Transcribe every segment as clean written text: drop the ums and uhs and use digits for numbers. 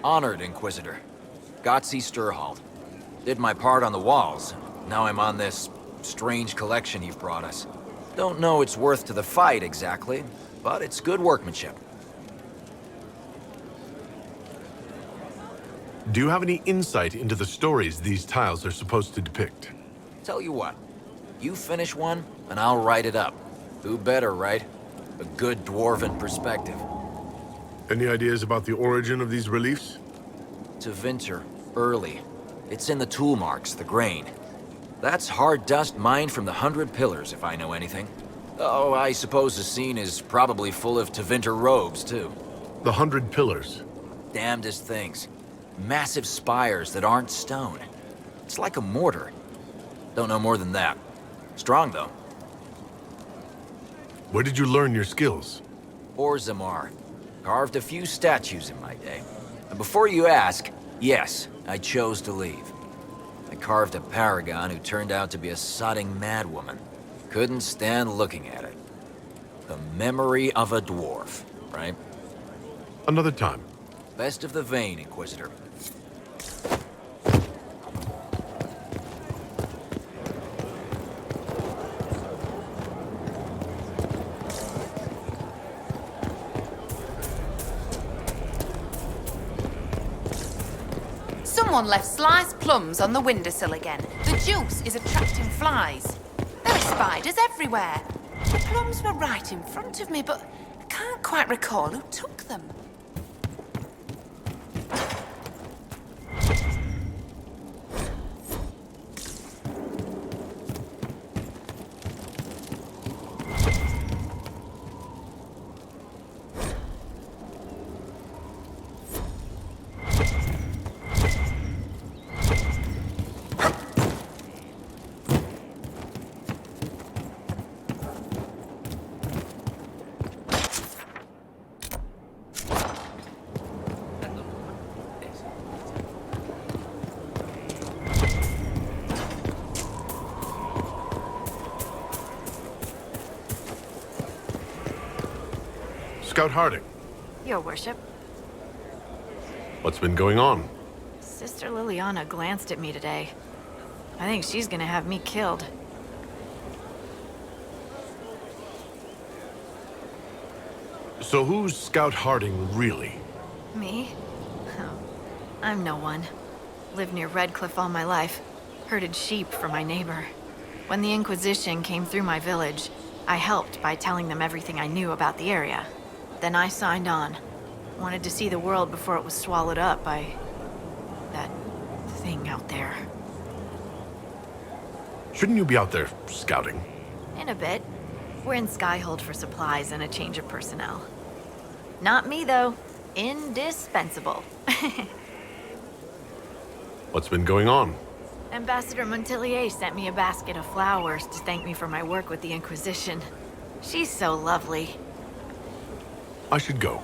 Honored, Inquisitor. Gotzi Sturhald. Did my part on the walls. Now I'm on this strange collection you've brought us. Don't know its worth to the fight exactly, but it's good workmanship. Do you have any insight into the stories these tiles are supposed to depict? Tell you what, you finish one, and I'll write it up. Who better, right? A good dwarven perspective. Any ideas about the origin of these reliefs? To Vinter, early. It's in the tool marks, the grain. That's hard dust mined from the 100 Pillars, if I know anything. Oh, I suppose the scene is probably full of Tevinter robes, too. The 100 Pillars? Damnedest things. Massive spires that aren't stone. It's like a mortar. Don't know more than that. Strong, though. Where did you learn your skills? Orzammar. Carved a few statues in my day. And before you ask, yes, I chose to leave. I carved a paragon who turned out to be a sodding madwoman. Couldn't stand looking at it. The memory of a dwarf, right? Another time. Best of the vein, Inquisitor. Someone left sliced plums on the windowsill again. The juice is attracting flies. There are spiders everywhere. The plums were right in front of me, but I can't quite recall who took them. Scout Harding, Your worship. what's been going on? Sister Liliana glanced at me today. I think she's gonna have me killed. So who's Scout Harding really? Me? Oh, I'm no one. Lived near Redcliffe all my life. Herded sheep for my neighbor. When the Inquisition came through my village, I helped by telling them everything I knew about the area. Then I signed on. Wanted to see the world before it was swallowed up by that thing out there. Shouldn't you be out there scouting? In a bit. We're in Skyhold for supplies and a change of personnel. Not me, though. Indispensable. What's been going on? Ambassador Montillier sent me a basket of flowers to thank me for my work with the Inquisition. She's so lovely. I should go.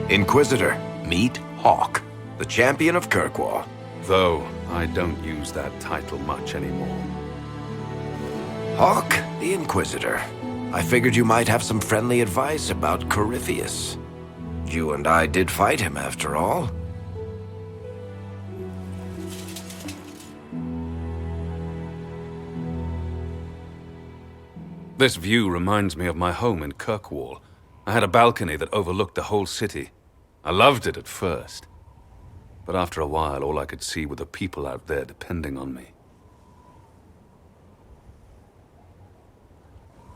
Inquisitor, meet Hawk, the champion of Kirkwall. Though I don't use that title much anymore. Hawk, the Inquisitor. I figured you might have some friendly advice about Corypheus. You and I did fight him, after all. This view reminds me of my home in Kirkwall. I had a balcony that overlooked the whole city. I loved it at first. But after a while, all I could see were the people out there depending on me.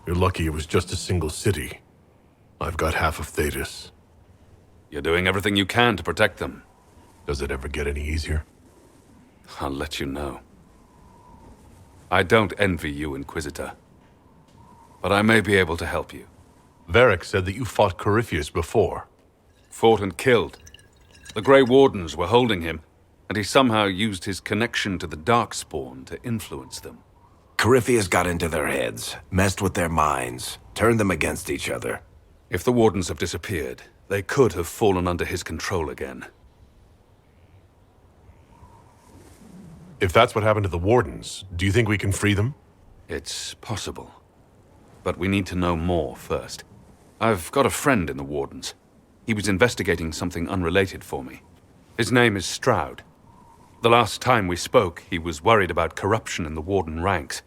You're lucky it was just a single city. I've got half of Thetis. You're doing everything you can to protect them. Does it ever get any easier? I'll let you know. I don't envy you, Inquisitor. but I may be able to help you. Varric said that you fought Corypheus before. Fought and killed. The Grey Wardens were holding him, and he somehow used his connection to the Darkspawn to influence them. Corypheus got into their heads, messed with their minds, turned them against each other. If the Wardens have disappeared, they could have fallen under his control again. If that's what happened to the Wardens, do you think we can free them? It's possible. But we need to know more first. I've got a friend in the Wardens. He was investigating something unrelated for me. His name is Stroud. The last time we spoke, he was worried about corruption in the Warden ranks.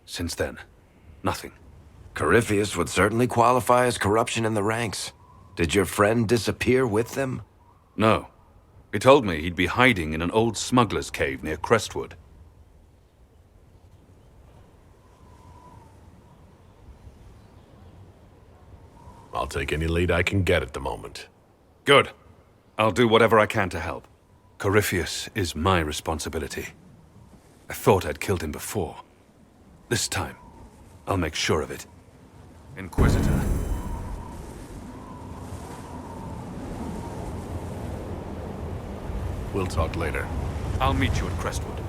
Since then, nothing. Corypheus would certainly qualify as corruption in the ranks. Did your friend disappear with them? No. He told me he'd be hiding in an old smuggler's cave near Crestwood. I'll take any lead I can get at the moment. Good. I'll do whatever I can to help. Corypheus is my responsibility. I thought I'd killed him before. This time, I'll make sure of it. Inquisitor. We'll talk later. I'll meet you at Crestwood.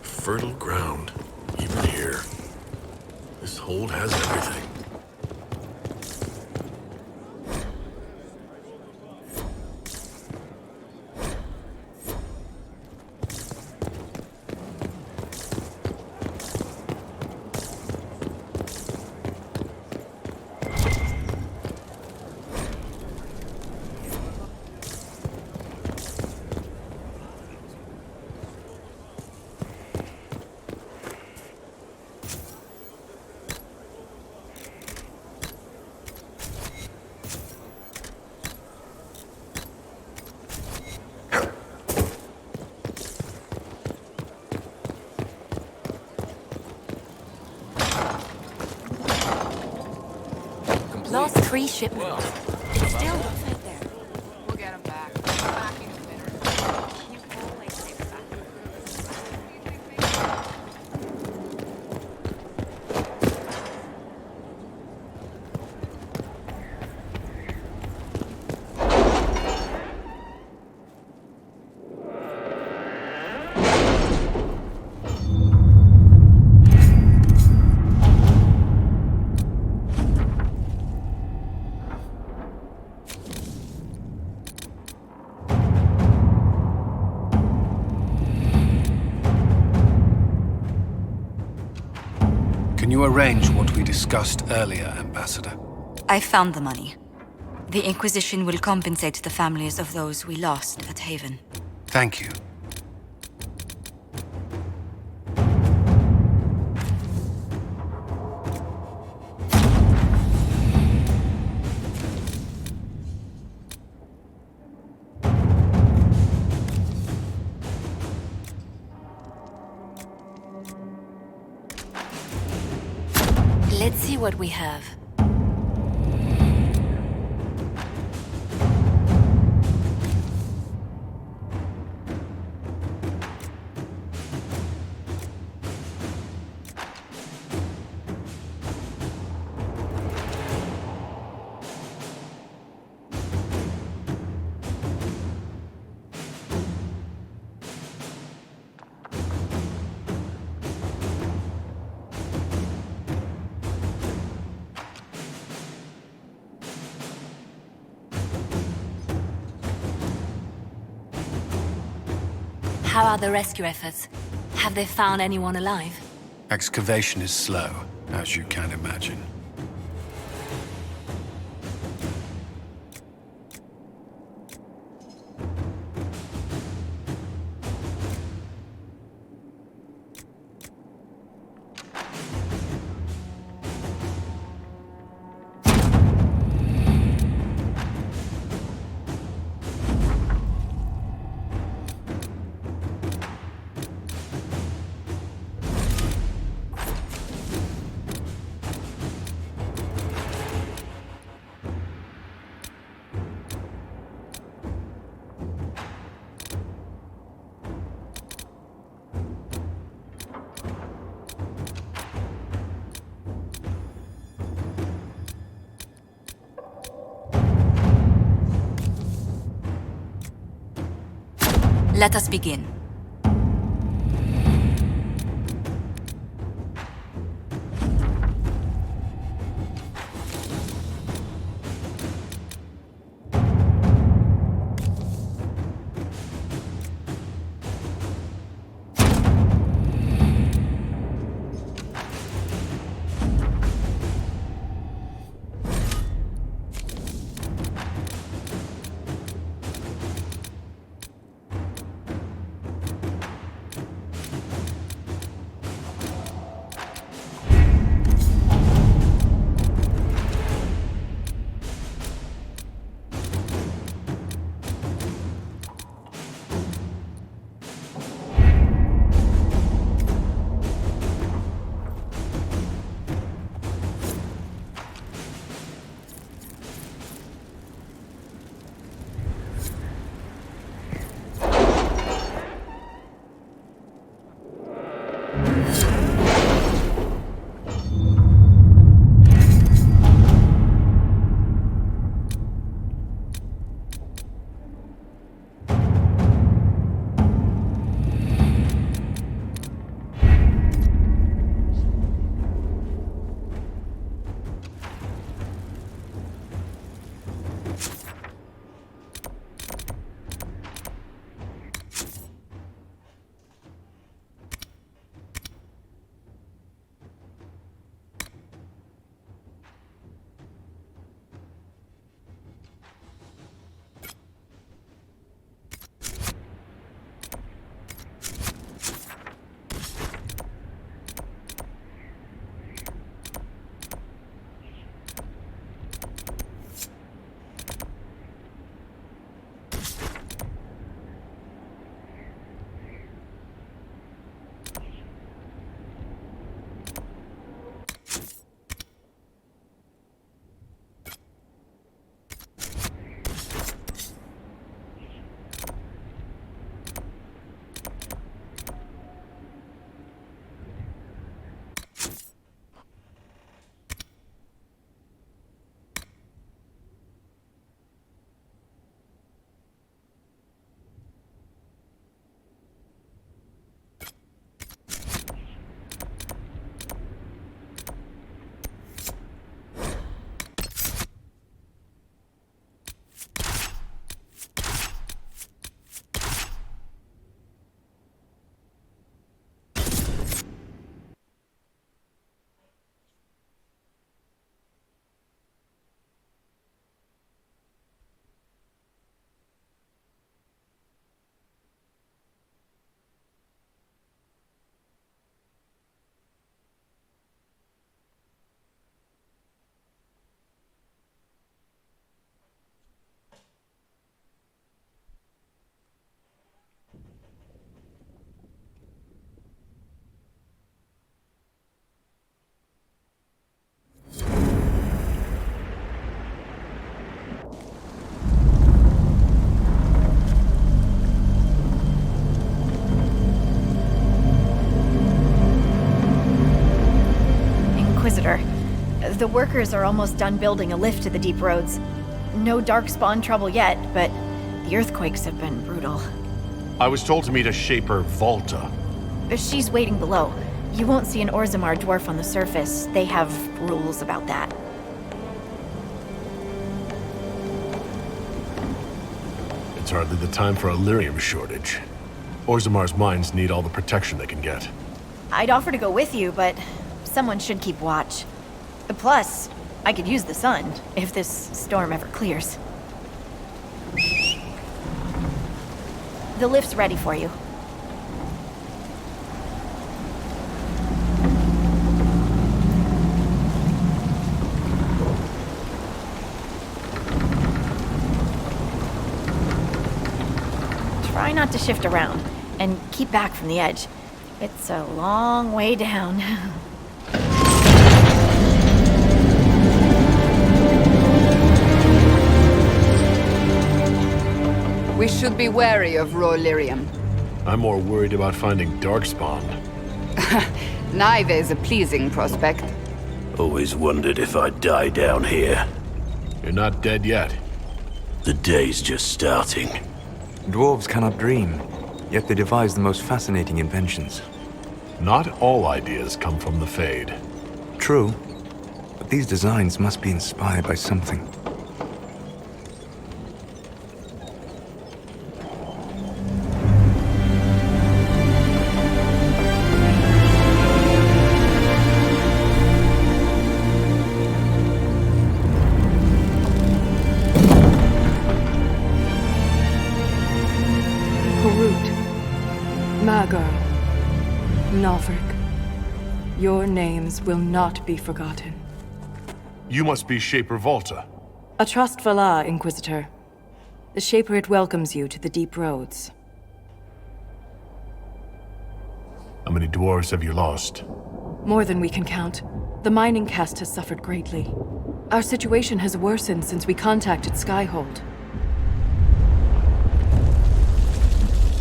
Fertile ground, even here. This hold has everything. Lost 3 shipments. It's still right there. We'll get him back. Back in a minute. You always say that. Can you arrange what we discussed earlier, Ambassador? I found the money. The Inquisition will compensate the families of those we lost at Haven. Thank you. Let's see what we have. How are the rescue efforts? Have they found anyone alive? Excavation is slow, as you can imagine. Let us begin. The workers are almost done building a lift to the deep roads. No darkspawn trouble yet, but the earthquakes have been brutal. I was told to meet a Shaper Volta. She's waiting below. You won't see an Orzammar dwarf on the surface. They have rules about that. It's hardly the time for a lyrium shortage. Orzammar's mines need all the protection they can get. I'd offer to go with you, but someone should keep watch. Plus, I could use the sun if this storm ever clears. The lift's ready for you. Try not to shift around, and keep back from the edge. It's a long way down. We should be wary of raw lyrium. I'm more worried about finding darkspawn. Neither is a pleasing prospect. Always wondered if I'd die down here. You're not dead yet. The day's just starting. Dwarves cannot dream, yet they devise the most fascinating inventions. Not all ideas come from the Fade. True, but these designs must be inspired by something. Your names will not be forgotten. You must be Shaper Volta. A trust Valar, Inquisitor. The Shaperate welcomes you to the deep roads. How many dwarves have you lost? More than we can count. The mining caste has suffered greatly. Our situation has worsened since we contacted Skyhold.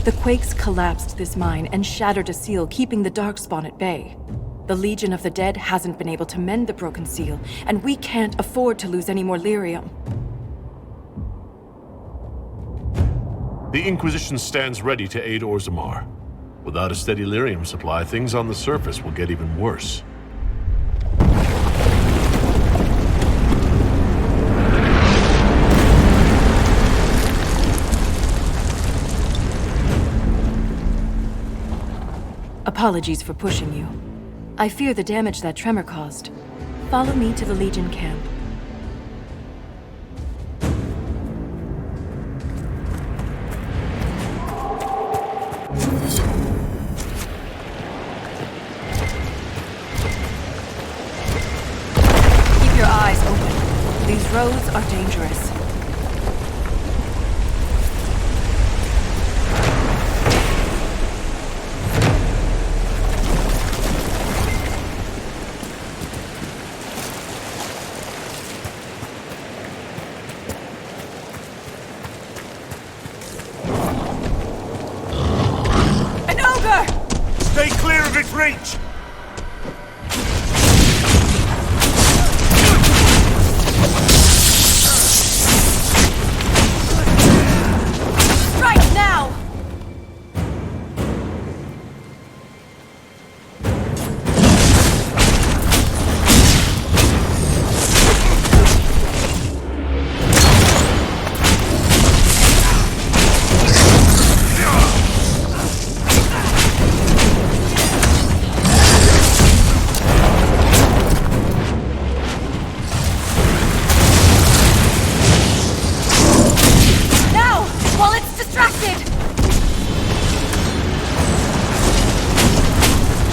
The quakes collapsed this mine and shattered a seal, keeping the Darkspawn at bay. The Legion of the Dead hasn't been able to mend the broken seal, and we can't afford to lose any more lyrium. The Inquisition stands ready to aid Orzammar. Without a steady lyrium supply, things on the surface will get even worse. Apologies for pushing you. I fear the damage that tremor caused. Follow me to the Legion camp. Keep your eyes open. These roads are dangerous. Stay clear of its reach!